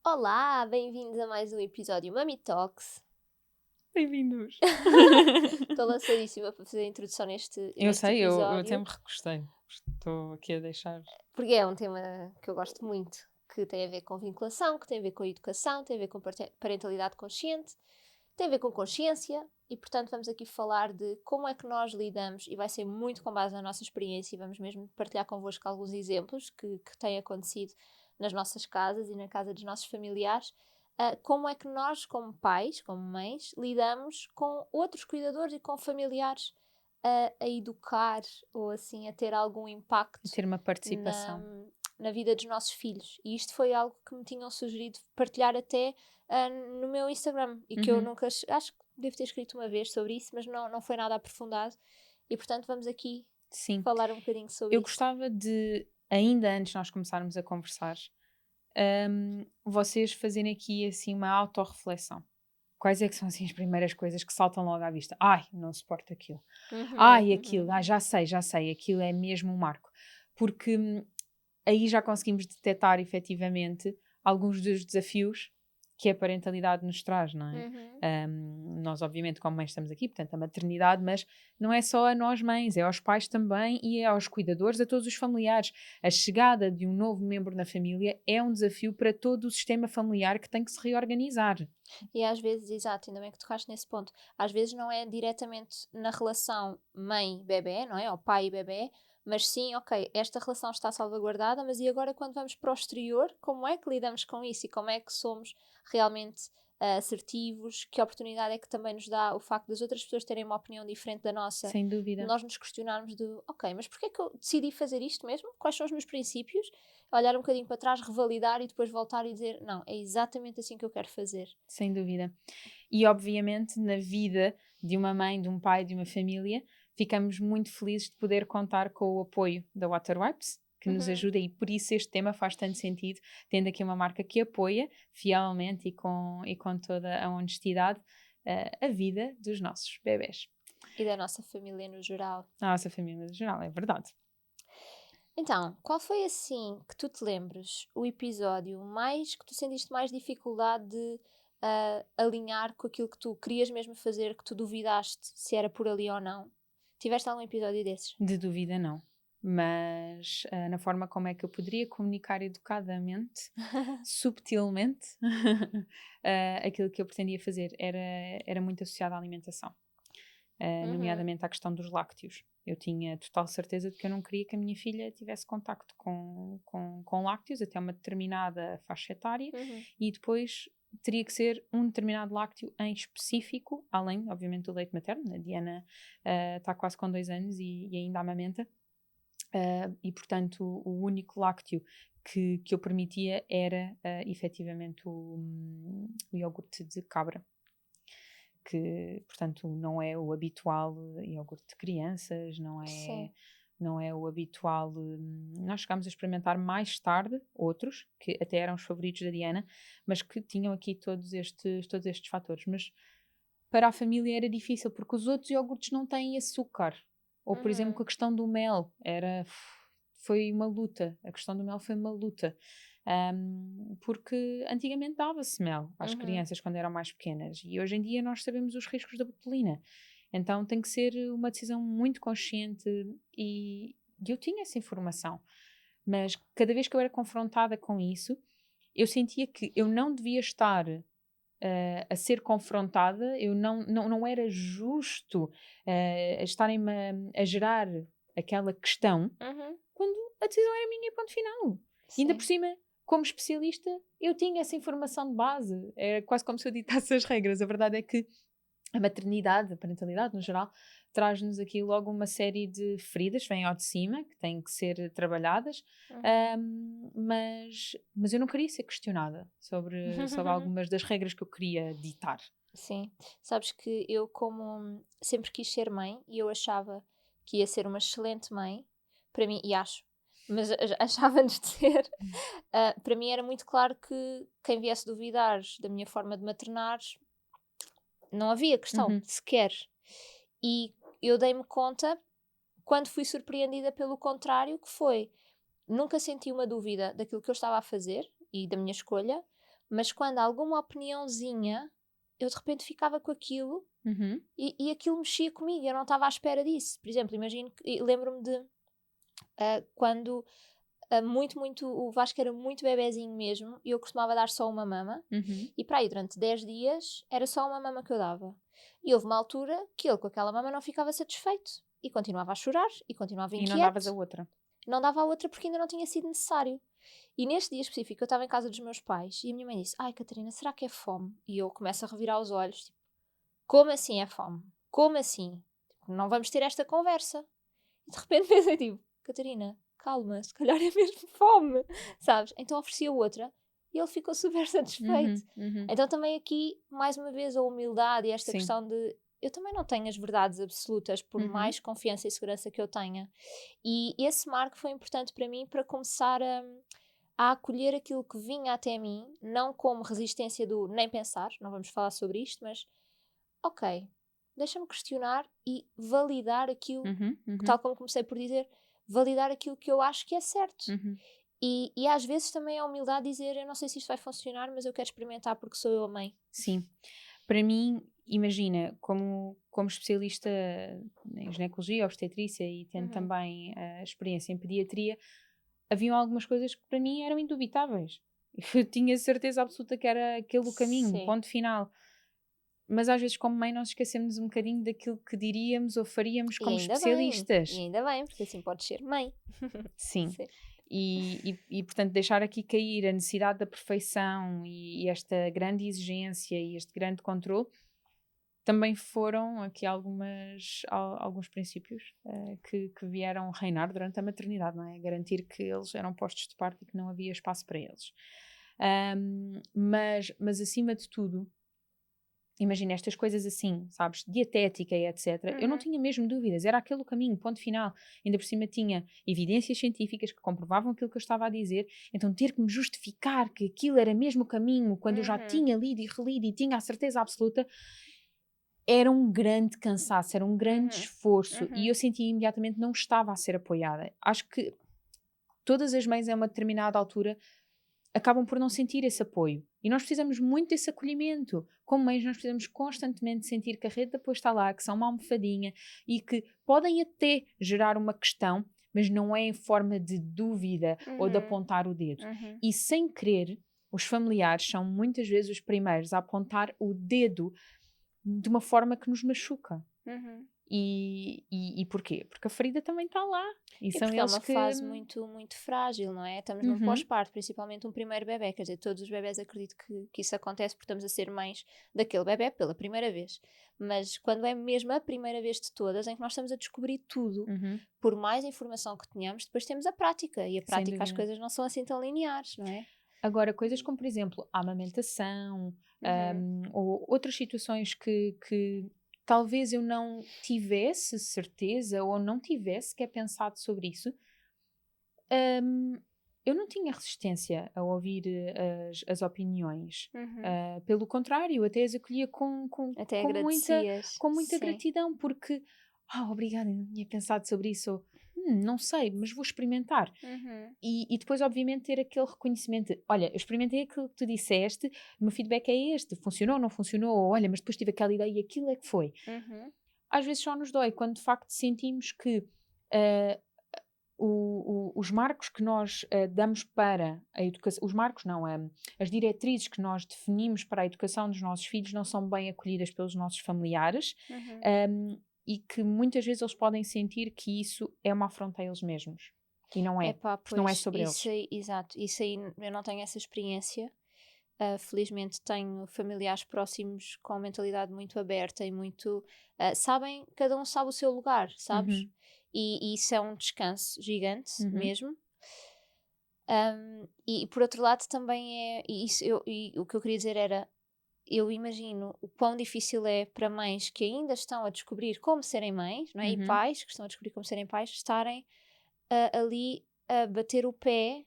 Olá, bem-vindos a mais um episódio Mummy Talks. Bem-vindos. Estou lançadíssima para fazer a introdução neste Eu sei, eu até episódio, me recostei. Estou aqui a deixar. porque é um tema que eu gosto muito, que tem a ver com vinculação, que tem a ver com educação, tem a ver com parentalidade consciente, tem a ver com consciência e, portanto, vamos aqui falar de como é que nós lidamos, e vai ser muito com base na nossa experiência, e vamos mesmo partilhar convosco alguns exemplos que têm acontecido nas nossas casas e na casa dos nossos familiares. Como é que nós, como pais, como mães, lidamos com outros cuidadores e com familiares a educar ou assim a ter algum impacto Ter uma na, participação. na vida dos nossos filhos. E isto foi algo que me tinham sugerido partilhar até no meu Instagram e que eu Uhum. nunca, acho que devo ter escrito uma vez sobre isso, mas não foi nada aprofundado. E portanto vamos aqui Sim. falar um bocadinho sobre Eu isso. gostava de, ainda antes de nós começarmos a conversar, vocês fazerem aqui assim uma autorreflexão. Quais é que são assim as primeiras coisas que saltam logo à vista? Ai, não suporto aquilo. Ai, aquilo. Já sei, aquilo é mesmo um marco. Porque aí já conseguimos detectar efetivamente alguns dos desafios que a parentalidade nos traz, não é? Nós, obviamente, como mães, estamos aqui, portanto, a maternidade, mas não é só a nós mães, é aos pais também e é aos cuidadores, a todos os familiares. A chegada de um novo membro na família é um desafio para todo o sistema familiar que tem que se reorganizar. E às vezes, exato, ainda bem que tocaste nesse ponto, às vezes não é diretamente na relação mãe-bebé, não é? Ou pai e bebé, mas sim, ok, esta relação está salvaguardada, mas e agora quando vamos para o exterior, como é que lidamos com isso e como é que somos realmente assertivos? Que oportunidade é que também nos dá o facto das outras pessoas terem uma opinião diferente da nossa? Sem dúvida. Nós nos questionarmos de, ok, mas porquê é que eu decidi fazer isto mesmo? Quais são os meus princípios? Olhar um bocadinho para trás, revalidar e depois voltar e dizer, não, é exatamente assim que eu quero fazer. Sem dúvida. E, obviamente, na vida de uma mãe, de um pai, de uma família, ficamos muito felizes de poder contar com o apoio da Waterwipes, que nos Uhum. ajuda, e por isso este tema faz tanto sentido, tendo aqui uma marca que apoia fielmente e com toda a honestidade a vida dos nossos bebés. E da nossa família no geral. A nossa família no geral, é verdade. Então, qual foi assim que tu te lembres o episódio mais que tu sentiste mais dificuldade de alinhar com aquilo que tu querias mesmo fazer, que tu duvidaste se era por ali ou não? Tiveste algum episódio desses? De dúvida, não. Mas na forma como é que eu poderia comunicar educadamente, subtilmente, aquilo que eu pretendia fazer era muito associado à alimentação, Uhum. nomeadamente à questão dos lácteos. Eu tinha total certeza de que eu não queria que a minha filha tivesse contacto com lácteos até uma determinada faixa etária Uhum. e depois teria que ser um determinado lácteo em específico, além, obviamente, do leite materno. A Diana está quase com 2 anos e ainda amamenta. E portanto o único lácteo que eu permitia era efetivamente o iogurte de cabra, que portanto não é o habitual iogurte de crianças, Sim. não é o habitual. Nós chegámos a experimentar mais tarde outros, que até eram os favoritos da Diana, mas que tinham aqui todos estes fatores. Mas para a família era difícil, porque os outros iogurtes não têm açúcar. Ou, por exemplo, com Uhum. a questão do mel, foi uma luta. A questão do mel foi uma luta. Porque antigamente dava-se mel às Uhum. crianças quando eram mais pequenas e hoje em dia nós sabemos os riscos da botulina. Então tem que ser uma decisão muito consciente e eu tinha essa informação. Mas cada vez que eu era confrontada com isso, eu sentia que eu não devia estar a ser confrontada, eu não era justo estarem-me a gerar aquela questão Uhum. quando a decisão era minha e ponto final. E ainda por Sim. cima, como especialista, eu tinha essa informação de base. Era quase como se eu ditasse as regras. A verdade é que a maternidade, a parentalidade no geral, traz-nos aqui logo uma série de feridas, vêm ao de cima, que têm que ser trabalhadas, Uhum. mas eu não queria ser questionada sobre algumas das regras que eu queria ditar. Sim, sabes que eu como sempre quis ser mãe e eu achava que ia ser uma excelente mãe, para mim, e acho, mas achava antes de ser, para mim era muito claro que quem viesse duvidar da minha forma de maternar, não havia questão, Uhum, sequer. E eu dei-me conta, quando fui surpreendida pelo contrário, que foi, nunca senti uma dúvida daquilo que eu estava a fazer e da minha escolha, Mas quando alguma opiniãozinha, eu de repente ficava com aquilo e aquilo mexia comigo, eu não estava à espera disso. Por exemplo, imagino que lembro-me de quando o Vasco era muito bebezinho mesmo e eu costumava dar só uma mama e para aí durante 10 dias era só uma mama que eu dava. E houve uma altura que ele com aquela mama não ficava satisfeito e continuava a chorar e continuava inquieto. E não davas a outra? Não dava a outra porque ainda não tinha sido necessário. E neste dia específico eu estava em casa dos meus pais e a minha mãe disse: ai Catarina, será que é fome? E eu começo a revirar os olhos, tipo, como assim é fome? Como assim? Tipo, não vamos ter esta conversa. E de repente pensei tipo, Catarina, calma, se calhar é mesmo fome, sabes? Então ofereci a outra e ele ficou super satisfeito. Então também aqui, mais uma vez, a humildade e esta Sim. questão de eu também não tenho as verdades absolutas, por mais confiança e segurança que eu tenha. E esse marco foi importante para mim para começar a acolher aquilo que vinha até mim, não como resistência do nem pensar, não vamos falar sobre isto, mas ok, deixa-me questionar e validar aquilo, tal como comecei por dizer, validar aquilo que eu acho que é certo. E às vezes também a humildade de dizer, eu não sei se isto vai funcionar, mas eu quero experimentar porque sou eu a mãe. Sim. Para mim, imagina, como especialista em ginecologia, obstetrícia e tendo também a experiência em pediatria, haviam algumas coisas que para mim eram indubitáveis. Eu tinha certeza absoluta que era aquele o caminho, ponto final. Mas às vezes, como mãe, nós esquecemos um bocadinho daquilo que diríamos ou faríamos como especialistas. E ainda bem, porque assim podes ser mãe. Sim. E, portanto, deixar aqui cair a necessidade da perfeição e esta grande exigência e este grande controle também foram aqui alguns princípios que vieram reinar durante a maternidade, não é? Garantir que eles eram postos de parte e que não havia espaço para eles. Mas acima de tudo, imagina estas coisas assim, sabes, dietética e etc. Eu não tinha mesmo dúvidas, era aquele o caminho, ponto final. Ainda por cima tinha evidências científicas que comprovavam aquilo que eu estava a dizer, então ter que me justificar que aquilo era mesmo o caminho, quando eu já tinha lido e relido e tinha a certeza absoluta, era um grande cansaço, era um grande esforço e eu sentia imediatamente que não estava a ser apoiada. Acho que todas as mães a uma determinada altura acabam por não sentir esse apoio. E nós precisamos muito desse acolhimento. Como mães, nós precisamos constantemente sentir que a rede de apoio está lá, que são uma almofadinha e que podem até gerar uma questão, mas não é em forma de dúvida ou de apontar o dedo. E sem querer, os familiares são muitas vezes os primeiros a apontar o dedo de uma forma que nos machuca. E porquê? Porque a ferida também está lá. E são porque é eles uma fase muito, muito frágil, não é? Estamos num pós-parto, principalmente um primeiro bebé. Quer dizer, todos os bebés acredito que isso acontece porque estamos a ser mães daquele bebé pela primeira vez. Mas quando é mesmo a primeira vez de todas, em que nós estamos a descobrir tudo, por mais informação que tenhamos, depois temos a prática. E a prática, as coisas não são assim tão lineares, não é? Agora, coisas como, por exemplo, a amamentação, ou outras situações que talvez eu não tivesse certeza ou não tivesse sequer pensado sobre isso, eu não tinha resistência a ouvir as opiniões. Pelo contrário, até as acolhia com muita gratidão, porque, obrigada, não tinha pensado sobre isso, ou, não sei, mas vou experimentar. E depois, obviamente, ter aquele reconhecimento de, olha, eu experimentei aquilo que tu disseste, o meu feedback é este, funcionou, não funcionou, ou, olha, mas depois tive aquela ideia e aquilo é que foi. Às vezes só nos dói quando de facto sentimos que os marcos que nós damos para a educação, os marcos não, as diretrizes que nós definimos para a educação dos nossos filhos não são bem acolhidas pelos nossos familiares, e que muitas vezes eles podem sentir que isso é uma afronta a eles mesmos. E não é, porque não é sobre eles. Exato, isso aí eu não tenho essa experiência. Felizmente tenho familiares próximos com mentalidade muito aberta e muito... cada um sabe o seu lugar, sabes? E isso é um descanso gigante mesmo. E por outro lado também é... E o que eu queria dizer era... Eu imagino o quão difícil é para mães que ainda estão a descobrir como serem mães, não é? E pais que estão a descobrir como serem pais, estarem ali a bater o pé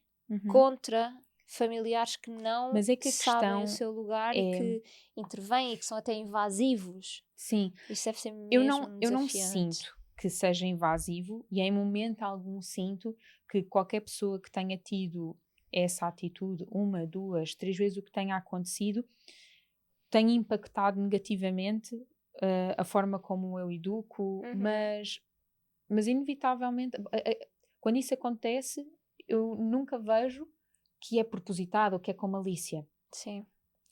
contra familiares que não sabem o seu lugar e que intervêm e que são até invasivos. Sim. Isso deve ser mesmo eu não desafiante. sinto que seja invasivo e em momento algum sinto que qualquer pessoa que tenha tido essa atitude, 1, 2, 3 vezes o que tenha acontecido, tem impactado negativamente a forma como eu educo, mas inevitavelmente, quando isso acontece, eu nunca vejo que é propositado ou que é com malícia. Sim.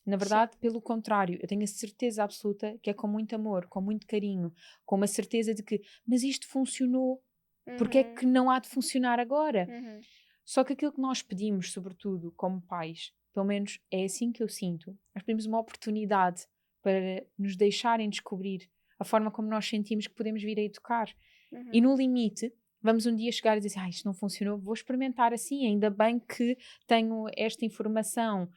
Na verdade, pelo contrário, eu tenho a certeza absoluta que é com muito amor, com muito carinho, com uma certeza de que, mas isto funcionou, porque é que não há de funcionar agora? Só que aquilo que nós pedimos, sobretudo como pais, pelo menos é assim que eu sinto, nós pedimos uma oportunidade para nos deixarem descobrir a forma como nós sentimos que podemos vir a educar. E no limite, vamos um dia chegar e dizer, isto não funcionou, vou experimentar assim, ainda bem que tenho esta informação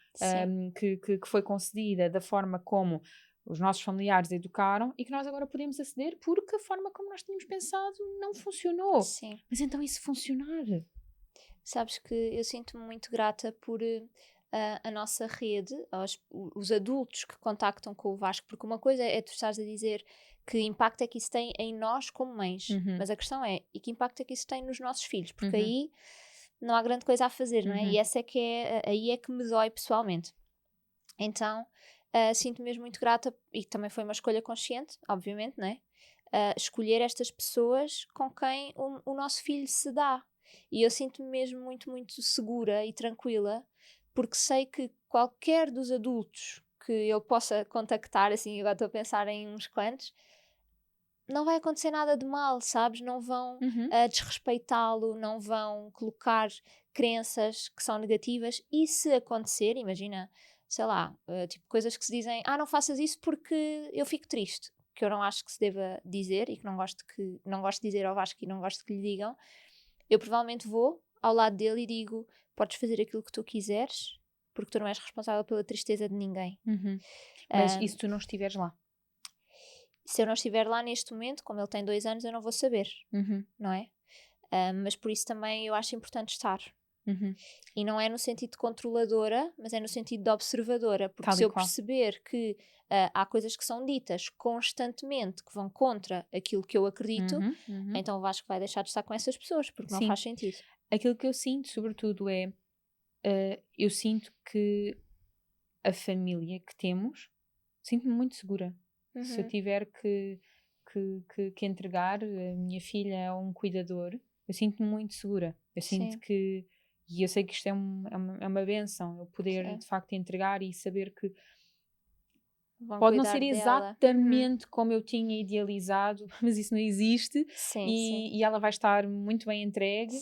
que foi concedida da forma como os nossos familiares educaram e que nós agora podemos aceder porque a forma como nós tínhamos pensado não funcionou. Sim. Mas então e se funcionar? Sabes que eu sinto-me muito grata por a nossa rede, os adultos que contactam com o Vasco, porque uma coisa é tu estás a dizer que impacto é que isso tem em nós como mães, mas a questão é, e que impacto é que isso tem nos nossos filhos? Porque aí não há grande coisa a fazer, não é? E essa é que aí é que me dói pessoalmente. Então, sinto-me mesmo muito grata, e também foi uma escolha consciente, obviamente, não é? Escolher estas pessoas com quem o nosso filho se dá. E eu sinto-me mesmo muito, muito segura e tranquila, porque sei que qualquer dos adultos que eu possa contactar, assim, agora estou a pensar em uns quantos, não vai acontecer nada de mal, sabes? Não vão desrespeitá-lo, não vão colocar crenças que são negativas. E se acontecer, imagina, sei lá, tipo coisas que se dizem, não faças isso porque eu fico triste, que eu não acho que se deva dizer e que não gosto de dizer ao Vasco e não gosto que lhe digam, eu provavelmente vou ao lado dele e digo, podes fazer aquilo que tu quiseres, porque tu não és responsável pela tristeza de ninguém. Mas e se tu não estiveres lá? Se eu não estiver lá neste momento, como ele tem 2 anos, eu não vou saber, não é? Mas por isso também eu acho importante estar. E não é no sentido de controladora, mas é no sentido de observadora, porque se eu perceber que há coisas que são ditas constantemente que vão contra aquilo que eu acredito, então eu acho que vai deixar de estar com essas pessoas, porque não faz sentido. Aquilo que eu sinto, sobretudo, é eu sinto que a família que temos, sinto-me muito segura. Se eu tiver que entregar a minha filha a um cuidador, eu sinto-me muito segura. Eu sinto que, e eu sei que isto é uma bênção, eu poder de facto entregar e saber que pode não ser exatamente como eu tinha idealizado, mas isso não existe, e ela vai estar muito bem entregue.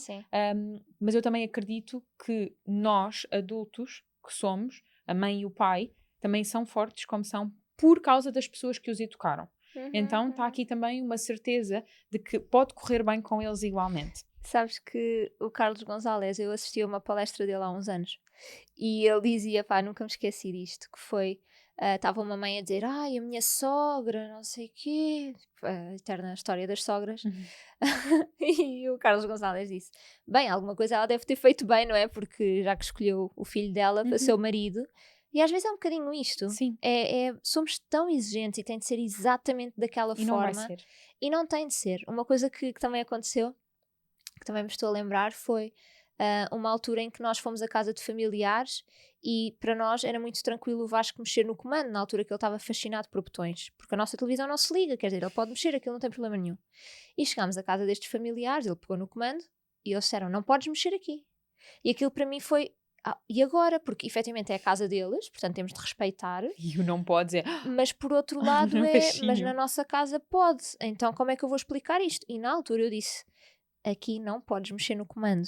Mas eu também acredito que nós, adultos que somos, a mãe e o pai, também são fortes como são por causa das pessoas que os educaram. Então está aqui também uma certeza de que pode correr bem com eles igualmente. Sabes que o Carlos Gonzalez, eu assisti a uma palestra dele há uns anos e ele dizia, nunca me esqueci disto, que foi, estava uma mãe a dizer, a minha sogra, não sei o quê, a eterna história das sogras, e o Carlos Gonzalez disse, bem, alguma coisa ela deve ter feito bem, não é? Porque já que escolheu o filho dela para ser o marido. E às vezes é um bocadinho isto. Sim. Somos tão exigentes e tem de ser exatamente daquela forma. Não vai ser. E não tem de ser. Uma coisa que também aconteceu, que também me estou a lembrar, foi uma altura em que nós fomos à casa de familiares e para nós era muito tranquilo o Vasco mexer no comando, na altura que ele estava fascinado por botões. Porque a nossa televisão não se liga, quer dizer, ele pode mexer, aquilo não tem problema nenhum. E chegámos à casa destes familiares, ele pegou no comando e eles disseram, não podes mexer aqui. E aquilo para mim foi... e agora? Porque efetivamente é a casa deles, portanto temos de respeitar. E o não pode dizer. Mas por outro lado mas na nossa casa pode. Então como é que eu vou explicar isto? E na altura eu disse, aqui não podes mexer no comando.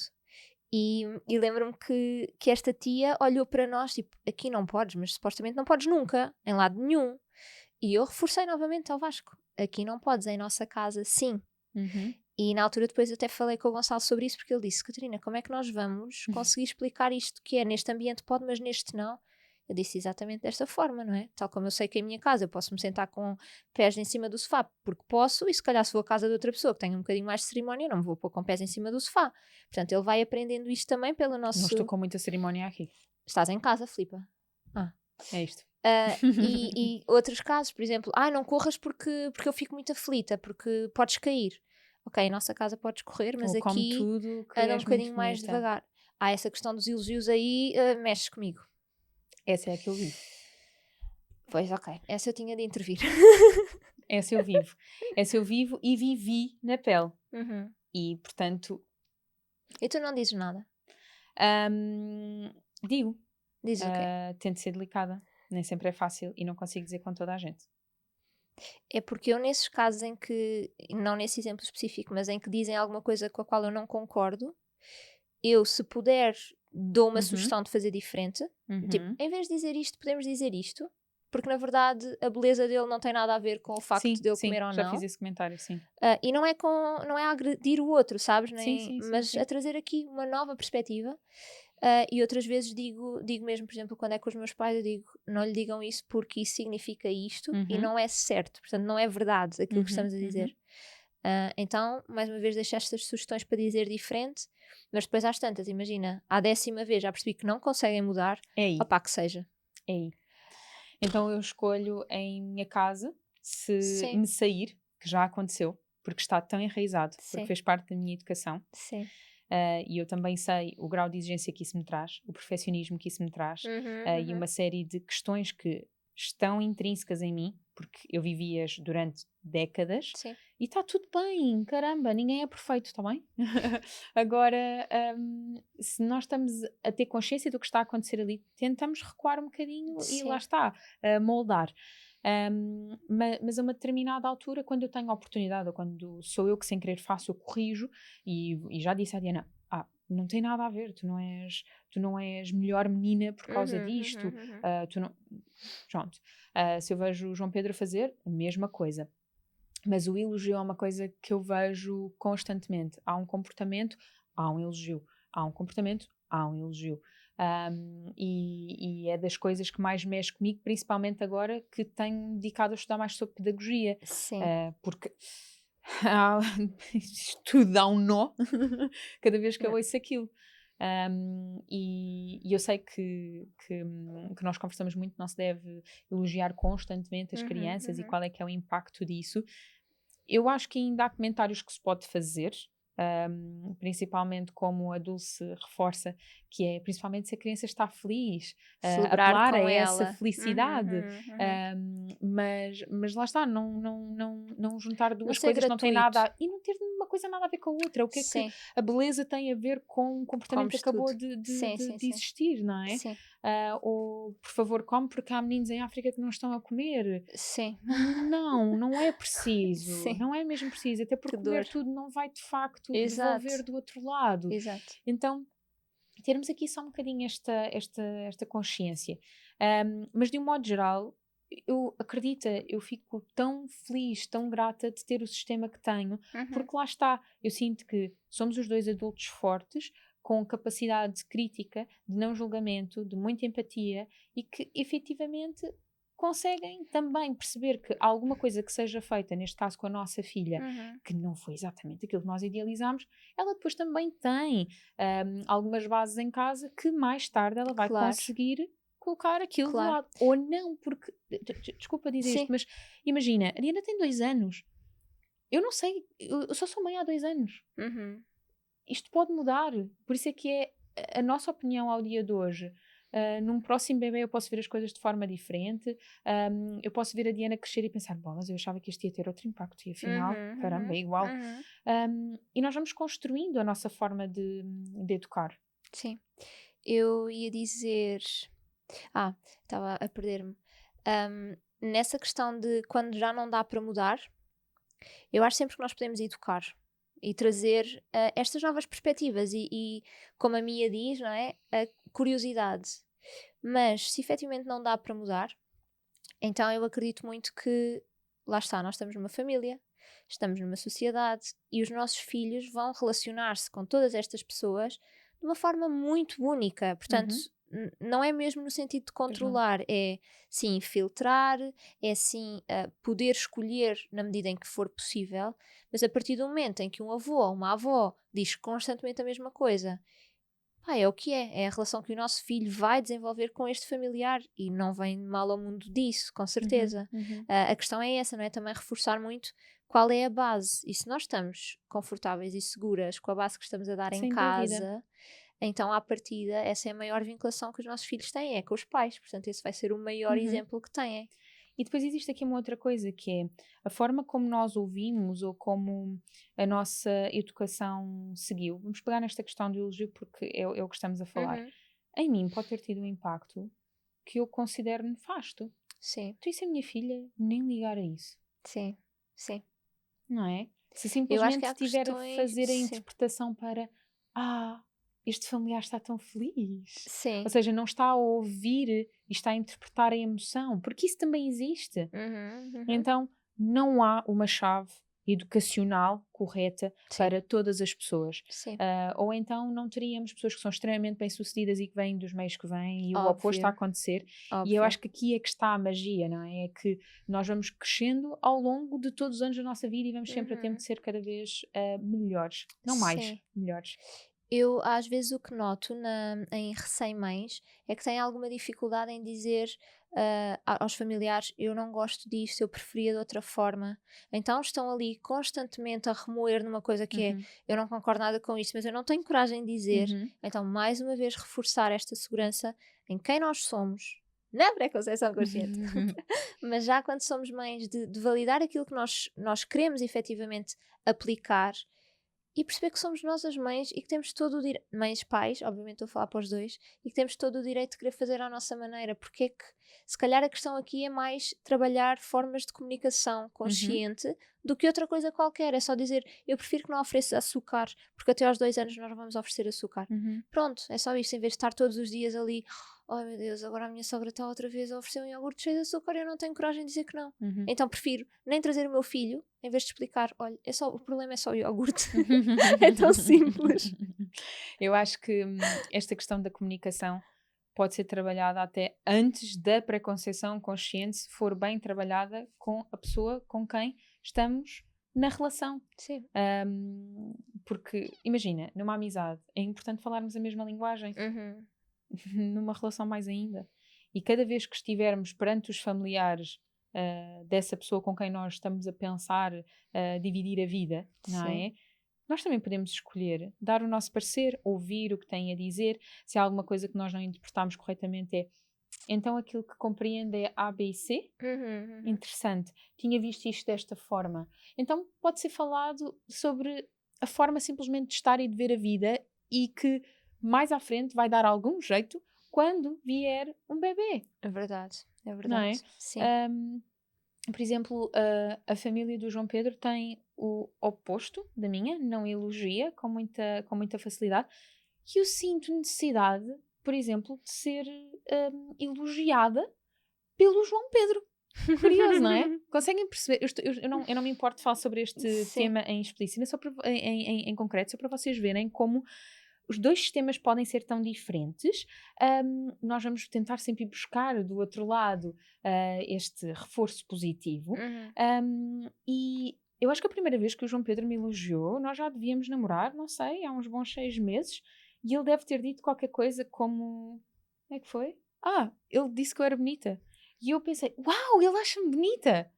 E lembro-me que esta tia olhou para nós, tipo, aqui não podes, mas supostamente não podes nunca, em lado nenhum. E eu reforcei novamente ao Vasco, aqui não podes, em nossa casa, sim. E na altura depois eu até falei com o Gonçalo sobre isso, porque ele disse, Catarina, como é que nós vamos conseguir explicar isto, que é neste ambiente pode, mas neste não? Eu disse exatamente desta forma, não é? Tal como eu sei que em minha casa eu posso me sentar com pés em cima do sofá, porque posso, e se calhar se vou à casa de outra pessoa que tenha um bocadinho mais de cerimónia, não me vou pôr com pés em cima do sofá. Portanto, ele vai aprendendo isto também pelo nosso... Não estou com muita cerimónia aqui. Estás em casa, Filipa. É isto. E outros casos, por exemplo, não corras porque eu fico muito aflita, porque podes cair. Ok, em nossa casa podes correr, mas ou aqui tudo, anda um bocadinho mais devagar. há essa questão dos elogios aí, mexe comigo. Essa é a que eu vivo. Pois, ok. Essa eu tinha de intervir. Essa eu vivo. Essa eu vivo e vivi na pele. Uhum. E, portanto... E tu não dizes nada? Digo. Dizes o quê? Tento ser delicada. Nem sempre é fácil e não consigo dizer com toda a gente. É porque eu, nesses casos em que, não nesse exemplo específico, mas em que dizem alguma coisa com a qual eu não concordo, eu, se puder, dou uma sugestão de fazer diferente. Tipo, em vez de dizer isto, podemos dizer isto. Porque, na verdade, a beleza dele não tem nada a ver com o facto de eu comer ou já não. fiz esse comentário, sim. E não é a agredir o outro, sabes? Mas Sim. a trazer aqui uma nova perspectiva. E outras vezes digo mesmo, por exemplo, quando é com os meus pais, eu digo, não lhe digam isso porque isso significa isto e não é certo. Portanto, não é verdade aquilo que estamos a dizer. Então, mais uma vez, deixo estas sugestões para dizer diferente, mas depois às tantas, imagina, à 10ª vez já percebi que não conseguem mudar, opá, que seja. É aí. Então eu escolho em minha casa, se me sair, que já aconteceu, porque está tão enraizado, porque fez parte da minha educação. Sim. E eu também sei o grau de exigência que isso me traz, o perfeccionismo que isso me traz, e uma série de questões que estão intrínsecas em mim, porque eu vivi-as durante décadas. Sim. E está tudo bem, caramba, ninguém é perfeito, está bem? Agora, se nós estamos a ter consciência do que está a acontecer ali, tentamos recuar um bocadinho e lá está, moldar. Mas a uma determinada altura, quando eu tenho a oportunidade, ou quando sou eu que sem querer faço, eu corrijo, e já disse à Diana, não tem nada a ver, tu não és melhor menina por causa disto, tu não... Pronto. Se eu vejo o João Pedro fazer, a mesma coisa. Mas o elogio é uma coisa que eu vejo constantemente. Há um comportamento, há um elogio. Há um comportamento, há um elogio. E é das coisas que mais mexe comigo, principalmente agora que tenho dedicado a estudar mais sobre pedagogia. Sim. Porque isto tudo dá um nó cada vez que eu ouço aquilo. E eu sei que nós conversamos muito, não se deve elogiar constantemente as crianças e qual é que é o impacto disso. Eu acho que ainda há comentários que se pode fazer, principalmente como a Dulce reforça, que é principalmente se a criança está feliz, apelar a essa felicidade, mas lá está, não juntar duas coisas que não têm nada e não ter uma coisa nada a ver com a outra. O que é que a beleza tem a ver com o comportamento que acabou de existir, não é? Sim. Ou por favor come porque há meninos em África que não estão a comer. Sim. Não é preciso. Sim. Não é mesmo preciso, até porque comer tudo não vai de facto devolver do outro lado. Exato. Então, termos aqui só um bocadinho esta consciência. Mas de um modo geral, eu fico tão feliz, tão grata de ter o sistema que tenho, porque lá está, eu sinto que somos os dois adultos fortes, com capacidade crítica, de não julgamento, de muita empatia e que efetivamente conseguem também perceber que alguma coisa que seja feita, neste caso com a nossa filha, que não foi exatamente aquilo que nós idealizámos, ela depois também tem algumas bases em casa que mais tarde ela vai conseguir colocar aquilo de lado. Ou não, porque, desculpa dizer isto, mas imagina, a Diana tem 2 anos. Eu não sei, eu só sou mãe há 2 anos. Isto pode mudar, por isso é que é a nossa opinião ao dia de hoje. Num próximo bebê eu posso ver as coisas de forma diferente, eu posso ver a Diana crescer e pensar, bolas, eu achava que isto ia ter outro impacto e afinal, caramba, é igual. E nós vamos construindo a nossa forma de educar. Sim. Eu ia dizer... estava a perder-me. Nessa questão de quando já não dá para mudar, eu acho sempre que nós podemos educar e trazer estas novas perspectivas e como a Mia diz, não é? A curiosidade. Mas se efetivamente não dá para mudar, então eu acredito muito que, lá está, nós estamos numa família, estamos numa sociedade e os nossos filhos vão relacionar-se com todas estas pessoas de uma forma muito única. Portanto, não é mesmo no sentido de controlar, é sim filtrar, é sim poder escolher na medida em que for possível, mas a partir do momento em que um avô ou uma avó diz constantemente a mesma coisa, é o que é a relação que o nosso filho vai desenvolver com este familiar e não vem mal ao mundo disso, com certeza. A questão é essa, não é? Também reforçar muito qual é a base e se nós estamos confortáveis e seguras com a base que estamos a dar em casa, então à partida essa é a maior vinculação que os nossos filhos têm, é com os pais, portanto esse vai ser o maior exemplo que têm. E depois existe aqui uma outra coisa, que é a forma como nós ouvimos ou como a nossa educação seguiu. Vamos pegar nesta questão do elogio porque é o que estamos a falar. Em mim pode ter tido um impacto que eu considero nefasto. Sim. Tu e a minha filha nem ligar a isso. Sim, sim. Não é? Se Eu acho simplesmente que há estiver questões... a fazer a Sim. interpretação para este familiar está tão feliz. Sim. Ou seja, não está a ouvir e está a interpretar a emoção, porque isso também existe. Então, não há uma chave educacional correta para todas as pessoas. Ou então não teríamos pessoas que são extremamente bem-sucedidas e que vêm dos meios que vêm e o oposto a acontecer. E eu acho que aqui é que está a magia, não é? É que nós vamos crescendo ao longo de todos os anos da nossa vida e vamos sempre a tempo de ser cada vez melhores. Não mais, melhores. Eu, às vezes, o que noto em recém-mães é que têm alguma dificuldade em dizer aos familiares: eu não gosto disto, eu preferia de outra forma. Então estão ali constantemente a remoer numa coisa que é: eu não concordo nada com isto, mas eu não tenho coragem de dizer. Então, mais uma vez, reforçar esta segurança em quem nós somos, na pré-conceição consciente, mas já quando somos mães, de validar aquilo que nós queremos efetivamente aplicar. E perceber que somos nós as mães e que temos todo o direito, mães, pais, obviamente estou a falar para os dois, e que temos todo o direito de querer fazer à nossa maneira, porque é que se calhar a questão aqui é mais trabalhar formas de comunicação consciente do que outra coisa qualquer. É só dizer: eu prefiro que não ofereças açúcar, porque até aos 2 anos nós não vamos oferecer açúcar. Pronto, é só isso, em vez de estar todos os dias ali: oh meu Deus, agora a minha sogra está outra vez a oferecer um iogurte cheio de açúcar e eu não tenho coragem de dizer que não. Então prefiro nem trazer o meu filho, em vez de explicar: olha, o problema é só o iogurte. É tão simples. Eu acho que esta questão da comunicação pode ser trabalhada até antes da preconceição consciente, se for bem trabalhada com a pessoa com quem estamos na relação. Sim. Porque, imagina, numa amizade é importante falarmos a mesma linguagem. Numa relação mais ainda. E cada vez que estivermos perante os familiares dessa pessoa com quem nós estamos a pensar dividir a vida, não é? Nós também podemos escolher dar o nosso parecer, ouvir o que tem a dizer. Se há alguma coisa que nós não interpretarmos corretamente, então aquilo que compreende é A, B e C. Interessante. Tinha visto isto desta forma. Então pode ser falado sobre a forma simplesmente de estar e de ver a vida, e que mais à frente vai dar algum jeito quando vier um bebê. É verdade, é verdade. Não é? Sim. Por exemplo, a família do João Pedro tem o oposto da minha, não elogia com muita facilidade, e eu sinto necessidade, por exemplo, de ser elogiada pelo João Pedro. Curioso, não é? Conseguem perceber? Eu não me importo de falar sobre este tema em explícito, só em concreto, só para vocês verem como os dois sistemas podem ser tão diferentes. Nós vamos tentar sempre buscar do outro lado este reforço positivo. E eu acho que a primeira vez que o João Pedro me elogiou, nós já devíamos namorar, não sei, há uns bons 6 meses, e ele deve ter dito qualquer coisa como... Como é que foi? Ele disse que eu era bonita. E eu pensei: uau, ele acha-me bonita!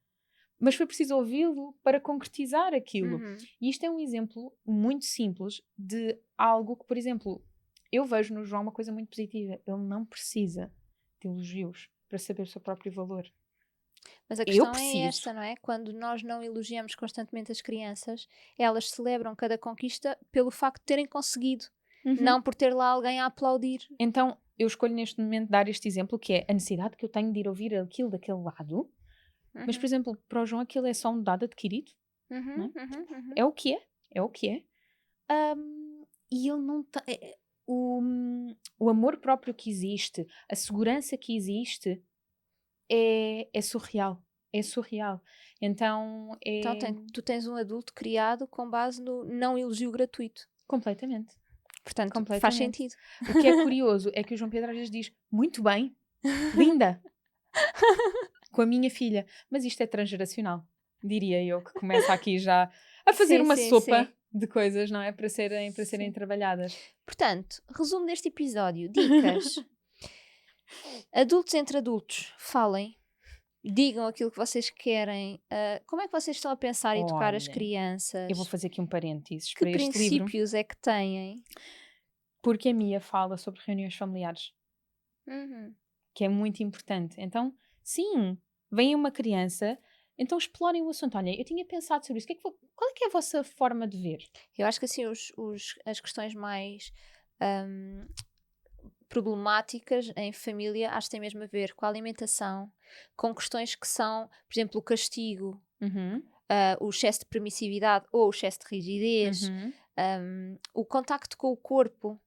Mas foi preciso ouvi-lo para concretizar aquilo. E isto é um exemplo muito simples de algo que, por exemplo, eu vejo no João uma coisa muito positiva. Ele não precisa de elogios para saber o seu próprio valor. Mas a questão é esta, não é? Quando nós não elogiamos constantemente as crianças, elas celebram cada conquista pelo facto de terem conseguido, não por ter lá alguém a aplaudir. Então, eu escolho neste momento dar este exemplo, que é a necessidade que eu tenho de ir ouvir aquilo daquele lado. Mas, por exemplo, para o João aquilo é só um dado adquirido. Não é? É o que é. É o que é. E ele não tem... O amor próprio que existe, a segurança que existe é surreal. É surreal. Então, tu tens um adulto criado com base no não elogio gratuito. Completamente. Portanto, faz sentido. O que é curioso é que o João Pedro às vezes diz: muito bem, linda, com a minha filha. Mas isto é transgeracional, diria eu, que começa aqui já a fazer uma sopa de coisas, não é? Para serem trabalhadas. Portanto, resumo deste episódio: dicas. Adultos entre adultos, falem. Digam aquilo que vocês querem. Como é que vocês estão a pensar em educar as crianças? Eu vou fazer aqui um parênteses. Que princípios é que têm? Porque a Mia fala sobre reuniões familiares, que é muito importante. Então, sim, vem uma criança, então explorem o assunto. Olha, eu tinha pensado sobre isso. Qual é que é a vossa forma de ver? Eu acho que assim as questões mais problemáticas em família acho que tem mesmo a ver com a alimentação, com questões que são, por exemplo, o castigo, o excesso de permissividade ou o excesso de rigidez, o contacto com o corpo.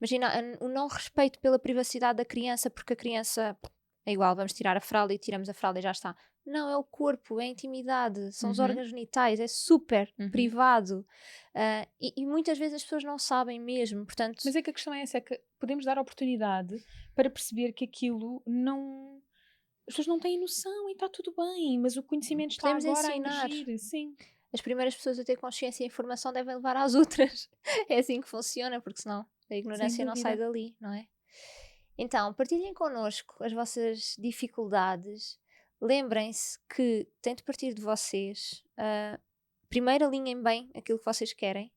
Imagina o não respeito pela privacidade da criança, porque a criança é igual, vamos tirar a fralda e tiramos a fralda e já está. Não, é o corpo, é a intimidade, são os órgãos genitais, é super privado. E muitas vezes as pessoas não sabem mesmo, portanto... Mas é que a questão é essa, é que podemos dar oportunidade para perceber que aquilo não... As pessoas não têm noção e está tudo bem, mas o conhecimento está podemos agora ensinar. a emergir, sim. As primeiras pessoas a ter consciência e informação devem levar às outras. É assim que funciona, porque senão a ignorância não sai dali, não é? Então, partilhem connosco as vossas dificuldades. Lembrem-se que tem de partir de vocês. Primeiro alinhem bem aquilo que vocês querem,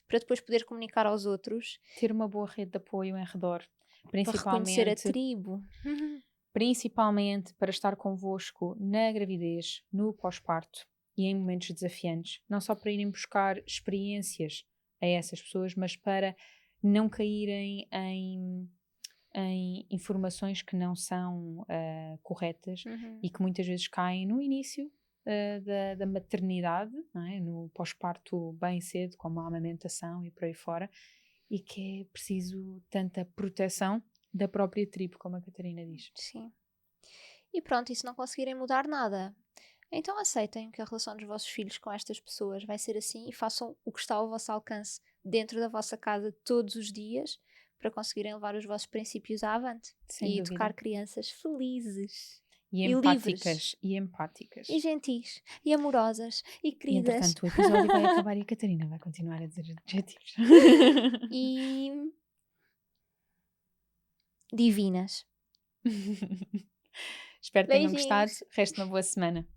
para depois poder comunicar aos outros. Ter uma boa rede de apoio em redor. Para reconhecer a tribo. Principalmente para estar convosco na gravidez, no pós-parto e em momentos desafiantes. Não só para irem buscar experiências a essas pessoas, mas para não caírem em informações que não são corretas e que muitas vezes caem no início da maternidade, não é? No pós-parto bem cedo, como a amamentação e por aí fora, e que é preciso tanta proteção da própria tribo, como a Catarina diz. Sim. E pronto, e se não conseguirem mudar nada, então aceitem que a relação dos vossos filhos com estas pessoas vai ser assim e façam o que está ao vosso alcance dentro da vossa casa todos os dias para conseguirem levar os vossos princípios avante. Sem e dúvida. educar crianças felizes. E empáticas. E empáticas. E gentis. E amorosas. E queridas. E entretanto o episódio vai acabar e a Catarina vai continuar a dizer adjetivos. E... divinas. Espero que tenham Beijinhos. gostado. Resta uma boa semana.